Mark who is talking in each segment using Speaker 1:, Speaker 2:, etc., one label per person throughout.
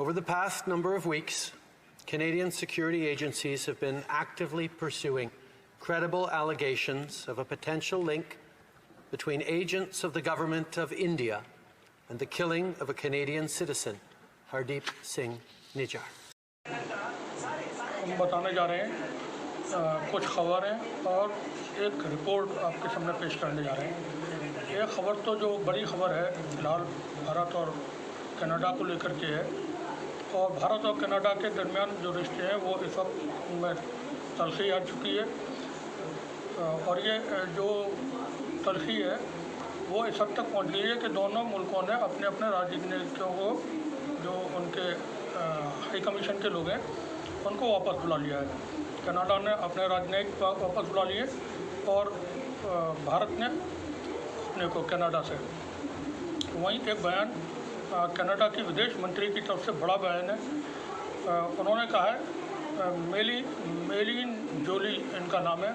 Speaker 1: Over the past number of weeks, Canadian security agencies have been actively pursuing credible allegations of a potential link between agents of the government of India and the killing of a Canadian citizen, Hardeep Singh Nijjar.
Speaker 2: हम बताने जा रहे हैं कुछ खबरें और एक report आपके सामने पेश करने जा रहे हैं। ये खबर तो जो बड़ी खबर है फिलहाल भारत और कनाडा को लेकर के है, और भारत और कनाडा के दरमियान जो रिश्ते हैं वो इस वक्त में तलखी आ चुकी है, और ये जो तलखी है वो इस हद तक पहुँच गई है कि दोनों मुल्कों ने अपने अपने राजनीतिकों को, जो उनके हाई कमीशन के लोग हैं, उनको वापस बुला लिया है। कनाडा ने अपने राजनयिक वापस बुला लिए और भारत ने अपने को कनाडा से। वहीं एक बयान कनाडा की विदेश मंत्री की तरफ से बड़ा बयान है। उन्होंने कहा है, मेलिन जोली इनका नाम है,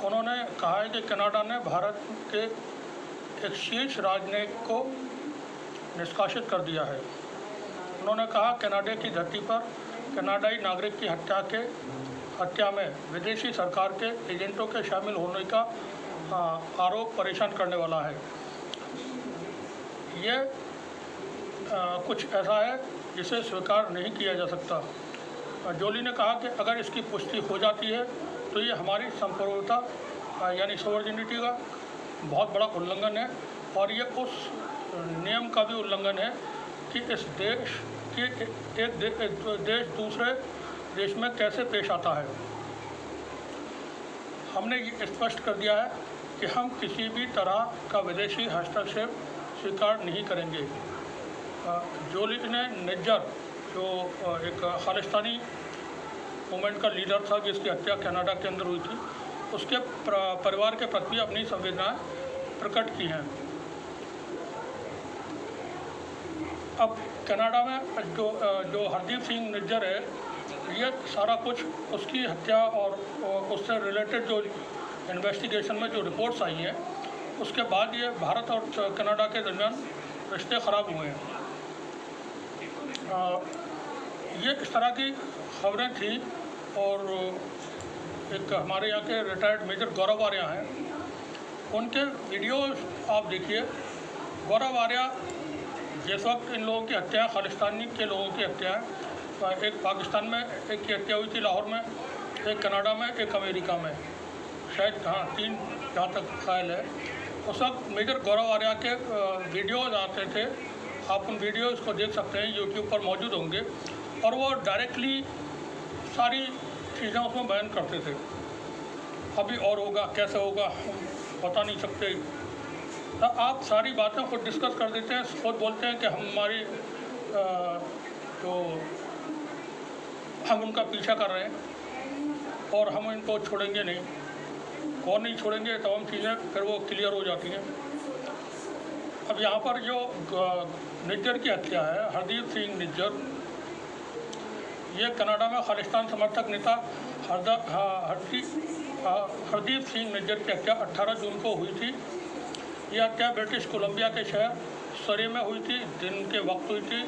Speaker 2: उन्होंने कहा है कि कनाडा ने भारत के एक शीर्ष राजनयिक को निष्कासित कर दिया है। उन्होंने कहा कनाडा की धरती पर कनाडाई नागरिक की हत्या में विदेशी सरकार के एजेंटों के शामिल होने का आरोप परेशान करने वाला है। ये कुछ ऐसा है जिसे स्वीकार नहीं किया जा सकता। जोली ने कहा कि अगर इसकी पुष्टि हो जाती है तो ये हमारी संप्रभुता यानी सोवरेनिटी का बहुत बड़ा उल्लंघन है, और ये उस नियम का भी उल्लंघन है कि इस देश के एक देश दूसरे देश में कैसे पेश आता है। हमने ये स्पष्ट कर दिया है कि हम किसी भी तरह का विदेशी हस्तक्षेप स्वीकार नहीं करेंगे। जोली ने निज्जर, जो एक खालिस्तानी मूवमेंट का लीडर था जिसकी हत्या कनाडा के अंदर हुई थी, उसके परिवार के प्रति अपनी संवेदनाएं प्रकट की हैं। अब कनाडा में जो हरदीप सिंह निज्जर है, ये सारा कुछ उसकी हत्या और उससे रिलेटेड जो इन्वेस्टिगेशन में जो रिपोर्ट्स आई हैं, उसके बाद ये भारत और कनाडा के दरमियान रिश्ते ख़राब हुए हैं। ये इस तरह की खबरें थी, और एक हमारे यहाँ के रिटायर्ड मेजर गौरव आर्या हैं, उनके वीडियोस आप देखिए। गौरव आर्या जिस वक्त इन लोगों की हत्या, खालिस्तानी के लोगों की हत्या है, एक पाकिस्तान में एक की हत्या हुई थी लाहौर में, एक कनाडा में, एक अमेरिका में, शायद हाँ 3 जहाँ तक ख्याल है। उस वक्त मेजर गौरव आर्या के वीडियोज़ आते थे, आप उन वीडियोज़ को देख सकते हैं, यूट्यूब पर मौजूद होंगे, और वो डायरेक्टली सारी चीज़ें उसमें बयान करते थे। अभी और होगा, कैसे होगा हम बता नहीं सकते। तो आप सारी बातें खुद डिस्कस कर देते हैं, खुद बोलते हैं कि हमारी तो हम उनका पीछा कर रहे हैं और हम इनको छोड़ेंगे नहीं, और नहीं छोड़ेंगे, तमाम चीज़ें फिर वो क्लियर हो जाती हैं। अब यहाँ पर जो निज्जर की हत्या है, हरदीप सिंह निज्जर, ये कनाडा में खालिस्तान समर्थक नेता हरदीप सिंह निज्जर की हत्या 18 जून को हुई थी। यह हत्या ब्रिटिश कोलंबिया के शहर सरी में हुई थी, दिन के वक्त हुई थी।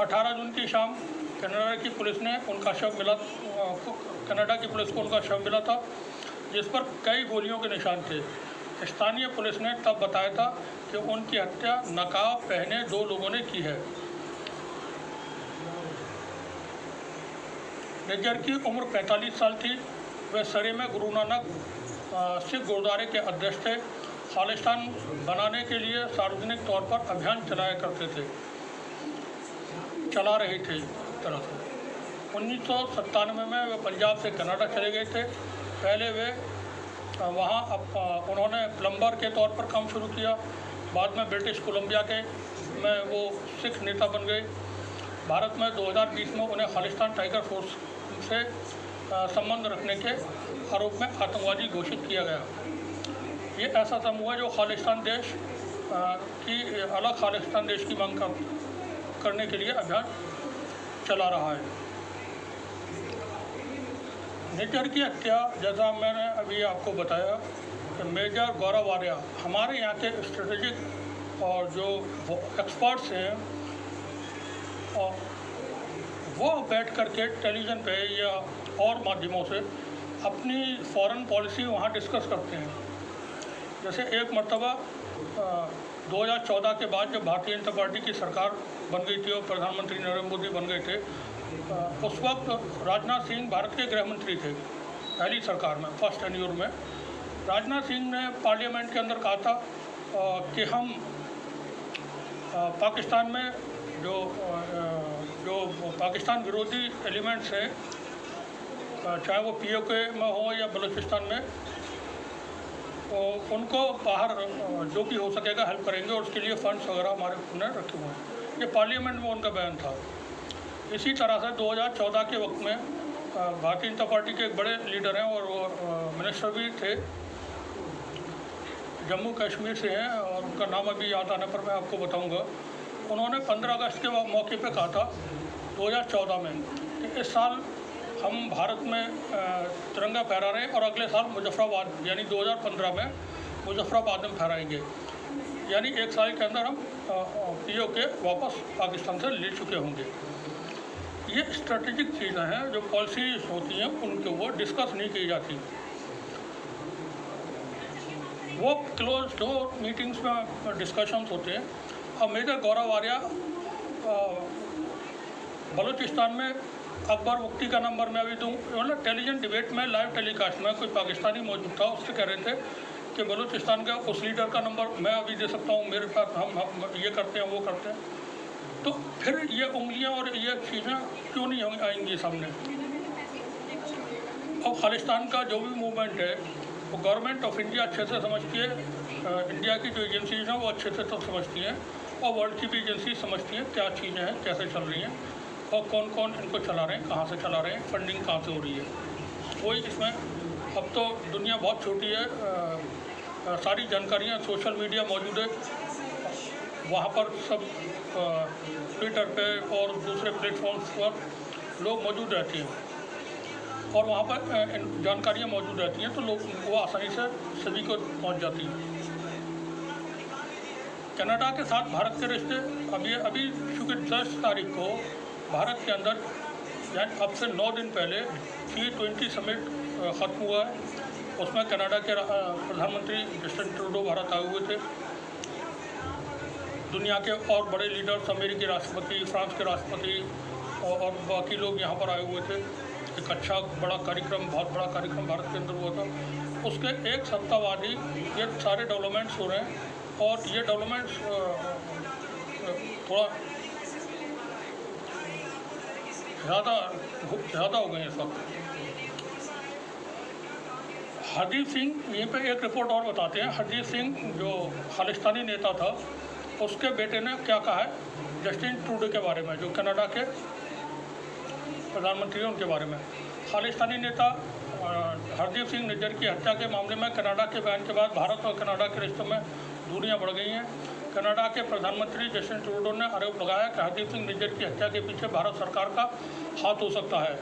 Speaker 2: 18 जून की शाम कनाडा की पुलिस ने उनका शव मिला, कनाडा की पुलिस को उनका शव मिला था, जिस पर कई गोलियों के निशान थे। स्थानीय पुलिस ने तब बताया था कि उनकी हत्या नकाब पहने 2 लोगों ने की है। निज्जर की उम्र 45 साल थी। वे सरी में गुरु नानक सिख गुरुद्वारे के अध्यक्ष थे। खालिस्तान बनाने के लिए सार्वजनिक तौर पर अभियान चला रहे थे एक तरह से। 1997 में वे पंजाब से कनाडा चले गए थे। पहले वे वहाँ उन्होंने प्लम्बर के तौर पर काम शुरू किया। बाद में ब्रिटिश कोलंबिया में वो सिख नेता बन गए। भारत में 2020 में उन्हें खालिस्तान टाइगर फोर्स से संबंध रखने के आरोप में आतंकवादी घोषित किया गया। ये ऐसा समूह है जो खालिस्तान देश की अलग खालिस्तान देश की मांग करने के लिए अभियान चला रहा है। निज्जर की हत्या, जैसा मैंने अभी आपको बताया, कि मेजर गौरव आर्या हमारे यहाँ के स्ट्रेटेजिक और जो एक्सपर्ट्स हैं, और वो बैठ करके टेलीविज़न पे या और माध्यमों से अपनी फॉरेन पॉलिसी वहाँ डिस्कस करते हैं। जैसे एक मरतबा 2014 के बाद जब भारतीय जनता पार्टी की सरकार बन गई थी और प्रधानमंत्री नरेंद्र मोदी बन गए थे, उस वक्त राजनाथ सिंह भारत के गृह मंत्री थे पहली सरकार में, फर्स्ट टेन्योर में। राजनाथ सिंह ने पार्लियामेंट के अंदर कहा था कि हम पाकिस्तान में जो पाकिस्तान विरोधी एलिमेंट्स हैं, चाहे वो POK में हो या बलूचिस्तान में, तो उनको बाहर जो भी हो सकेगा हेल्प करेंगे और उसके लिए फंड्स वगैरह हमारे ने रखे हुए हैं। ये पार्लियामेंट में उनका बयान था। इसी तरह से 2014 के वक्त में भारतीय जनता पार्टी के एक बड़े लीडर हैं और वो मिनिस्टर भी थे, जम्मू कश्मीर से हैं और उनका नाम अभी याद आने पर मैं आपको बताऊंगा। उन्होंने 15 अगस्त के मौके पे कहा था 2014 में कि इस साल हम भारत में तिरंगा फहरा रहे हैं और अगले साल मुजफ्फराबाद यानी 2015 में मुजफ्फराबाद में फहराएंगे, यानी एक साल के अंदर हम POK वापस पाकिस्तान से ले चुके होंगे। ये स्ट्रेटेजिक चीज़ें हैं जो पॉलिसीज होती हैं, उनके वो डिस्कस नहीं की जाती। वो क्लोज डोर मीटिंग्स में डिस्कशंस होते हैं। अब मेजर गौरव आर्या बलूचिस्तान में अकबर मुफ्ती का नंबर मैं अभी दूँ, मतलब टेलीविजन डिबेट में लाइव टेलीकास्ट में कोई पाकिस्तानी मौजूद था, उससे कह रहे थे कि बलूचिस्तान का उस लीडर का नंबर मैं अभी दे सकता हूँ, मेरे पास हम ये करते हैं वो करते हैं। तो फिर ये उंगलियाँ और ये चीज़ें क्यों नहीं आएंगी सामने? अब खालिस्तान का जो भी मूवमेंट है वो गवर्नमेंट ऑफ इंडिया अच्छे से समझती है, इंडिया की जो एजेंसीज हैं वो अच्छे से तो समझती हैं, और वर्ल्ड की भी एजेंसी समझती हैं क्या चीज़ें हैं, कैसे चल रही हैं और कौन कौन इनको चला रहे हैं, कहाँ से चला रहे हैं, फंडिंग कहाँ से हो रही है। कोई इसमें अब तो दुनिया बहुत छोटी है, सारी जानकारियाँ सोशल मीडिया मौजूद है, वहाँ पर सब ट्विटर पे और दूसरे प्लेटफॉर्म्स पर लोग मौजूद रहते हैं और वहाँ पर जानकारियाँ मौजूद रहती हैं, तो लोग वो आसानी से सभी को पहुँच जाती हैं। कनाडा के साथ भारत के रिश्ते अभी चूँकि 10 तारीख को भारत के अंदर यानी अब से 9 दिन पहले G20 समिट ख़त्म हुआ है। उसमें कनाडा के प्रधानमंत्री जस्टिन ट्रूडो भारत आए हुए थे। दुनिया के और बड़े लीडर्स, अमेरिकी राष्ट्रपति, फ्रांस के राष्ट्रपति और बाकी लोग यहाँ पर आए हुए थे। एक अच्छा बड़ा कार्यक्रम, बहुत बड़ा कार्यक्रम भारत के अंदर हुआ था। उसके एक सप्ताह बाद ही ये सारे डेवलपमेंट्स हो रहे हैं और ये डेवलपमेंट्स थोड़ा ज़्यादा हो गए हैं इस वक्त। हरदीप सिंह, यहीं पे एक रिपोर्ट और बताते हैं। हरदीप सिंह जो खालिस्तानी नेता था, उसके बेटे ने क्या कहा है जस्टिन ट्रूडो के बारे में, जो कनाडा के प्रधानमंत्री हैं उनके बारे में। खालिस्तानी नेता हरदीप सिंह निज्जर की हत्या के मामले में कनाडा के बयान के बाद भारत और कनाडा के रिश्तों में दूरियां बढ़ गई हैं। कनाडा के प्रधानमंत्री जस्टिन ट्रूडो ने आरोप लगाया कि हरदीप सिंह निज्जर की हत्या के पीछे भारत सरकार का हाथ हो सकता है।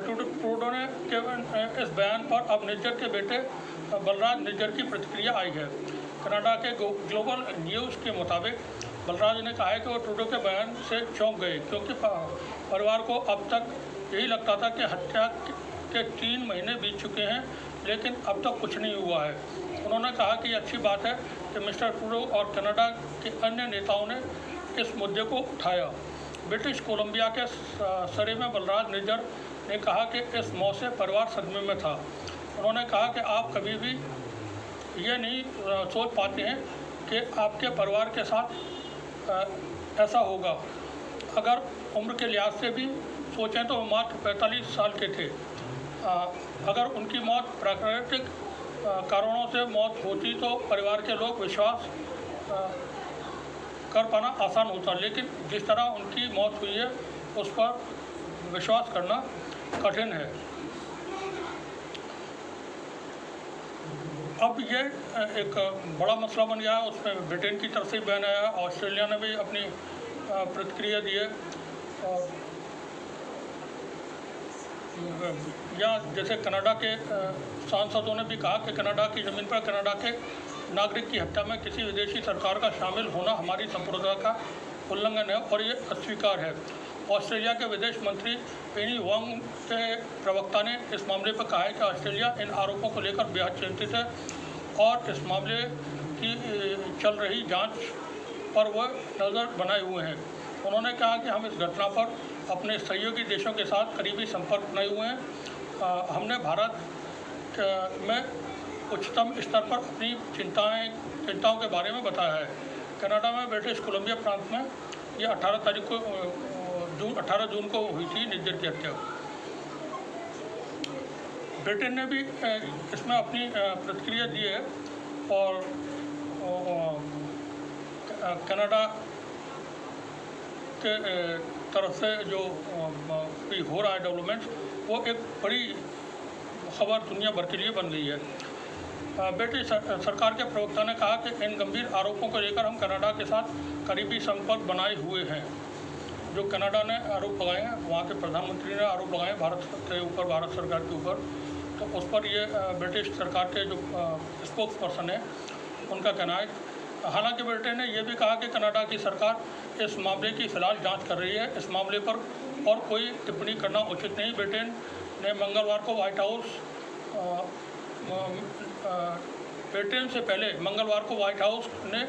Speaker 2: ट्रूडो ने के इस बयान पर अब निज्जर के बेटे बलराज निज्जर की प्रतिक्रिया आई है। कनाडा के ग्लोबल न्यूज़ के मुताबिक बलराज ने कहा है कि वो ट्रूडो के बयान से चौंक गए, क्योंकि परिवार को अब तक यही लगता था कि हत्या के 3 महीने बीत चुके हैं, लेकिन अब तक कुछ नहीं हुआ है। उन्होंने कहा कि अच्छी बात है कि मिस्टर ट्रूडो और कनाडा के अन्य नेताओं ने इस मुद्दे को उठाया। ब्रिटिश कोलंबिया के सरे में बलराज निज्जर ने कहा कि इस मौत से परिवार सदमे में था। उन्होंने कहा कि आप कभी भी ये नहीं सोच पाते हैं कि आपके परिवार के साथ ऐसा होगा। अगर उम्र के लिहाज से भी सोचें तो मात्र 45 साल के थे। अगर उनकी मौत प्राकृतिक कारणों से मौत होती तो परिवार के लोग विश्वास कर पाना आसान होता, लेकिन जिस तरह उनकी मौत हुई है उस पर विश्वास करना कठिन है। अब ये एक बड़ा मसला बन गया है, उसमें ब्रिटेन की तरफ से बयान आया, ऑस्ट्रेलिया ने भी अपनी प्रतिक्रिया दी है। और या जैसे कनाडा के सांसदों ने भी कहा कि कनाडा की ज़मीन पर कनाडा के नागरिक की हत्या में किसी विदेशी सरकार का शामिल होना हमारी संप्रभुता का उल्लंघन है और ये अस्वीकार है। ऑस्ट्रेलिया के विदेश मंत्री पेनी वांग के प्रवक्ता ने इस मामले पर कहा है कि ऑस्ट्रेलिया इन आरोपों को लेकर बेहद चिंतित है और इस मामले की चल रही जांच पर वह नज़र बनाए हुए हैं। उन्होंने कहा कि हम इस घटना पर अपने सहयोगी देशों के साथ करीबी संपर्क बनाए हुए हैं। हमने भारत में उच्चतम स्तर पर अपनी चिंताओं के बारे में बताया है। कनाडा में ब्रिटिश कोलंबिया प्रांत में यह 18 जून को हुई थी निर्जर की हत्या। ब्रिटेन ने भी इसमें अपनी प्रतिक्रिया दी है और कनाडा के तरफ से जो भी हो रहा है डेवलपमेंट, वो एक बड़ी खबर दुनिया भर के लिए बन गई है। ब्रिटिश सरकार के प्रवक्ता ने कहा कि इन गंभीर आरोपों को लेकर हम कनाडा के साथ करीबी संपर्क बनाए हुए हैं। जो कनाडा ने आरोप लगाए हैं, वहाँ के प्रधानमंत्री ने आरोप लगाए भारत के ऊपर, भारत सरकार के ऊपर, तो उस पर ये ब्रिटिश सरकार के जो स्पोक्स पर्सन है उनका कहना है। हालांकि ब्रिटेन ने यह भी कहा कि कनाडा की सरकार इस मामले की फ़िलहाल जांच कर रही है। इस मामले पर और कोई टिप्पणी करना उचित नहीं। ब्रिटेन ने मंगलवार को व्हाइट हाउस ने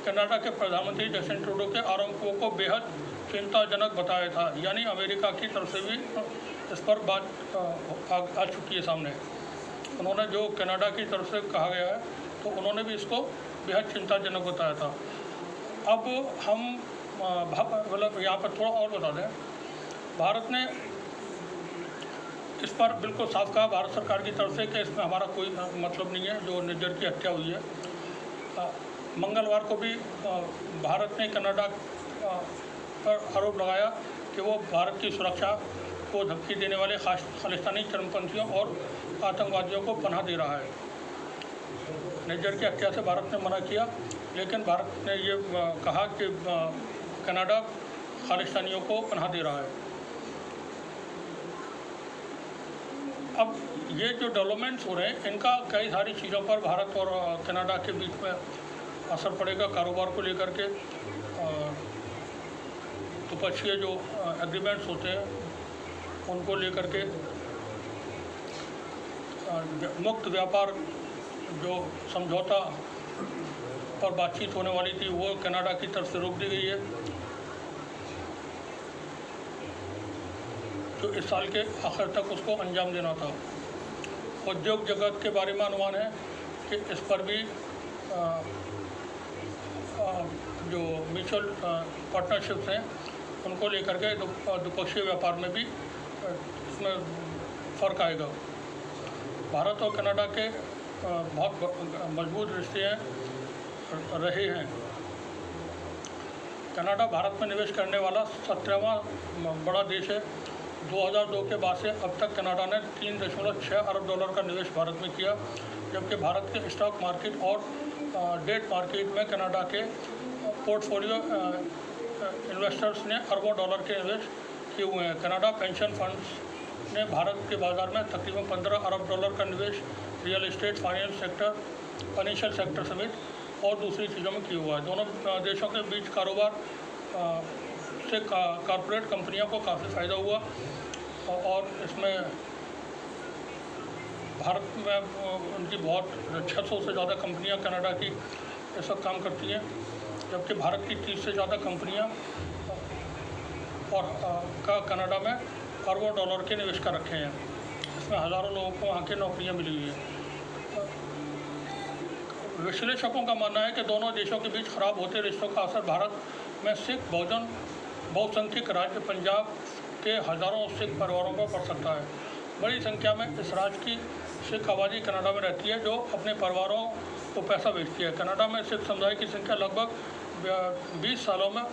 Speaker 2: कनाडा के प्रधानमंत्री जस्टिन ट्रूडो के आरोपों को बेहद चिंताजनक बताया था। यानी अमेरिका की तरफ से भी इस पर बात आ चुकी है सामने। उन्होंने जो कनाडा की तरफ से कहा गया है तो उन्होंने भी इसको बेहद चिंताजनक बताया था। अब हम मतलब यहाँ पर थोड़ा और बता दें, भारत ने इस पर बिल्कुल साफ कहा भारत सरकार की तरफ से कि इसमें हमारा कोई मतलब नहीं है जो निर्जर की हत्या हुई है। मंगलवार को भी भारत ने कनाडा पर आरोप लगाया कि वो भारत की सुरक्षा को धमकी देने वाले खालिस्तानी चरमपंथियों और आतंकवादियों को पनाह दे रहा है। निर्जर की हत्या से भारत ने मना किया, लेकिन भारत ने ये कहा कि कनाडा खालिस्तानियों को पनाह दे रहा है। अब ये जो डेवलपमेंट्स हो रहे हैं, इनका कई सारी चीज़ों पर भारत और कनाडा के बीच में असर पड़ेगा। कारोबार को लेकर के द्विपक्षीय जो एग्रीमेंट्स होते हैं उनको लेकर के, मुक्त व्यापार जो समझौता पर बातचीत होने वाली थी वो कनाडा की तरफ से रोक दी गई है, जो इस साल के आखिर तक उसको अंजाम देना था। उद्योग जगत के बारे में अनुमान है कि इस पर भी जो म्यूचुअल पार्टनरशिप्स हैं उनको लेकर के द्विपक्षीय व्यापार में भी इसमें फ़र्क आएगा। भारत और कनाडा के बहुत मजबूत रिश्ते रहे हैं। कनाडा भारत में निवेश करने वाला 17वां बड़ा देश है। 2002 के बाद से अब तक कनाडा ने $3.6 अरब का निवेश भारत में किया, जबकि भारत के स्टॉक मार्केट और डेट मार्केट में कनाडा के पोर्टफोलियो इन्वेस्टर्स ने अरबों डॉलर के निवेश किए हुए हैं। कनाडा पेंशन फंड्स ने भारत के बाज़ार में तकरीबन $15 अरब का निवेश रियल एस्टेट, फाइनेंशियल सेक्टर समेत और दूसरी चीज़ों में किया हुआ है। दोनों देशों के बीच कारोबार से कॉरपोरेट कंपनियों को काफ़ी फ़ायदा हुआ और इसमें भारत में उनकी बहुत 600 से ज़्यादा कंपनियां कनाडा की इस वक्त काम करती हैं, जबकि भारत की 30 से ज़्यादा कंपनियां और कनाडा में अरबों डॉलर के निवेश कर रखे हैं। इसमें हज़ारों लोगों को वहाँ की नौकरियाँ मिली हुई हैं। विश्लेषकों का मानना है कि दोनों देशों के बीच खराब होते रिश्तों का असर भारत में सिख बहुसंख्यक राज्य पंजाब के हज़ारों सिख परिवारों पर पड़ सकता है। बड़ी संख्या में इस राज्य की सिख आबादी कनाडा में रहती है, जो अपने परिवारों को पैसा भेजती है। कनाडा में सिख समुदाय की संख्या लगभग 20 सालों में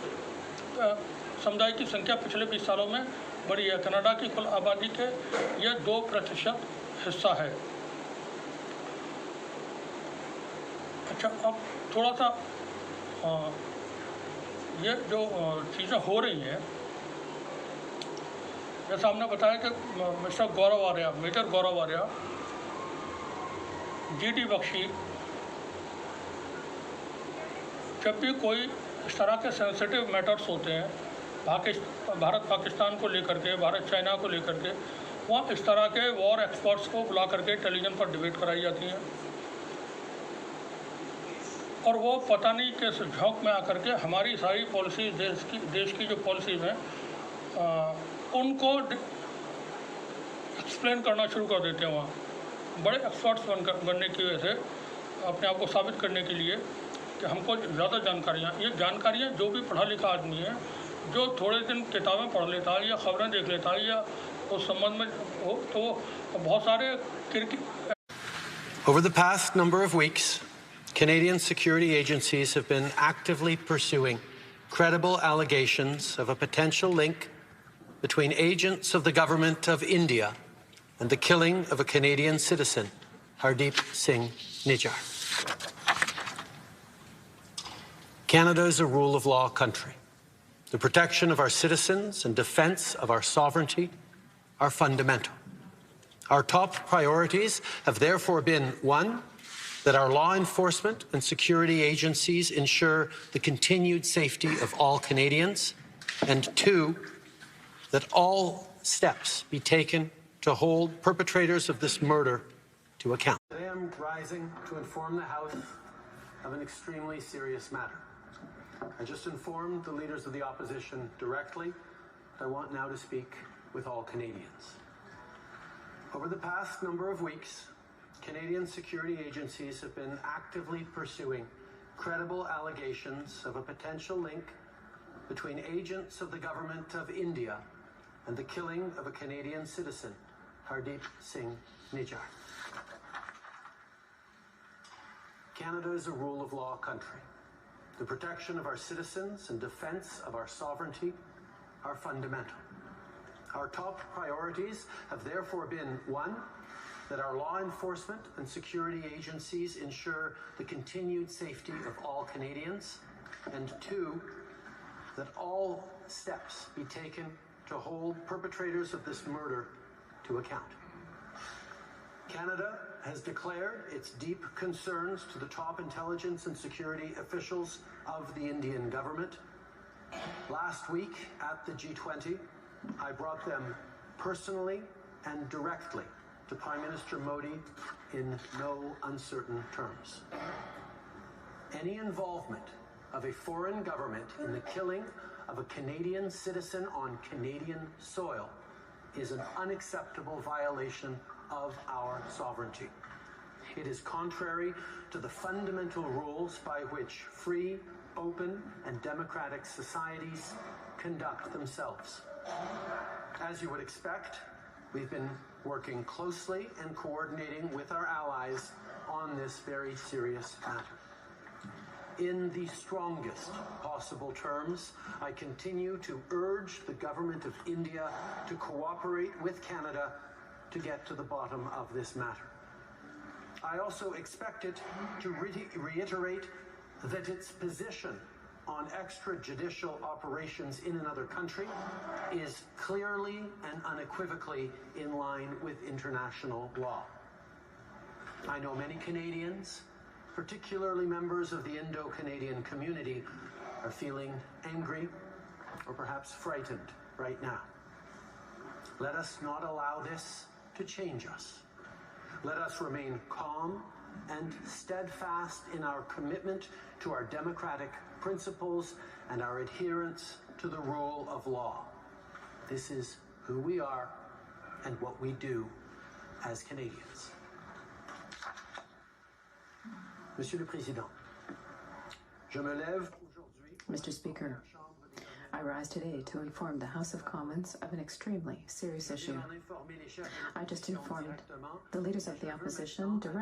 Speaker 2: पिछले 20 सालों में बढ़ी है। कनाडा की कुल आबादी के यह 2% हिस्सा है। अच्छा, अब थोड़ा सा ये जो चीज़ें हो रही हैं, जैसा हमने बताया कि मेजर गौरव आर्या, GD बख्शी, जब भी कोई इस तरह के सेंसिटिव मैटर्स होते हैं भारत पाकिस्तान को लेकर के, भारत चाइना को लेकर के वहाँ इस तरह के वॉर एक्सपर्ट्स को बुला करके टेलीविज़न पर डिबेट कराई जाती हैं और वो पता नहीं किस झोंक में आकर के हमारी सारी पॉलिसी देश की जो पॉलिसीज हैं उनको एक्सप्लेन करना शुरू कर देते हैं। वहाँ बड़े एक्सपर्ट्स बनने की वजह से अपने आप को साबित करने के लिए कि हमको ज़्यादा जानकारियाँ जो भी पढ़ा लिखा आदमी है, जो थोड़े दिन किताबें पढ़ लेता है या खबरें देख लेता है या उस संबंध में हो तो बहुत सारे
Speaker 1: Over the past number of weeks, Canadian security agencies have been actively pursuing credible allegations of a potential link between agents of the government of India and the killing of a Canadian citizen, Hardeep Singh Nijjar. Canada is a rule of law country. The protection of our citizens and defense of our sovereignty are fundamental. Our top priorities have therefore been, one, that our law enforcement and security agencies ensure the continued safety of all Canadians, and two, that all steps be taken to hold perpetrators of this murder to account. Today I'm rising to inform the House of an extremely serious matter. I just informed the leaders of the opposition directly. I want now to speak with all Canadians. Over the past number of weeks, Canadian security agencies have been actively pursuing credible allegations of a potential link between agents of the government of India and the killing of a Canadian citizen, Hardeep Singh Nijjar. Canada is a rule of law country. The protection of our citizens and defense of our sovereignty are fundamental. Our top priorities have therefore been, one, that our law enforcement and security agencies ensure the continued safety of all Canadians, and two, that all steps be taken to hold perpetrators of this murder to account. Canada has declared its deep concerns to the top intelligence and security officials of the Indian government. Last week at the G20, I brought them personally and directly to Prime Minister Modi in no uncertain terms. Any involvement of a foreign government in the killing of a Canadian citizen on Canadian soil is an unacceptable violation of our sovereignty. It is contrary to the fundamental rules by which free, open, and democratic societies conduct themselves. As you would expect, we've been working closely and coordinating with our allies on this very serious matter. In the strongest possible terms, I continue to urge the government of India to cooperate with Canada to get to the bottom of this matter. I also expect it to reiterate that its position on extrajudicial operations in another country is clearly and unequivocally in line with international law. I know many Canadians, particularly members of the Indo-Canadian community, are feeling angry or perhaps frightened right now. Let us not allow this to change us. Let us remain calm and steadfast in our commitment to our democratic principles and our adherence to the rule of law. This is who we are and what we do as Canadians. Monsieur le Président, je me lève aujourd'hui.
Speaker 3: Mr. Speaker, I rise today to inform the House of Commons of an extremely serious issue. I just informed the leaders of the opposition directly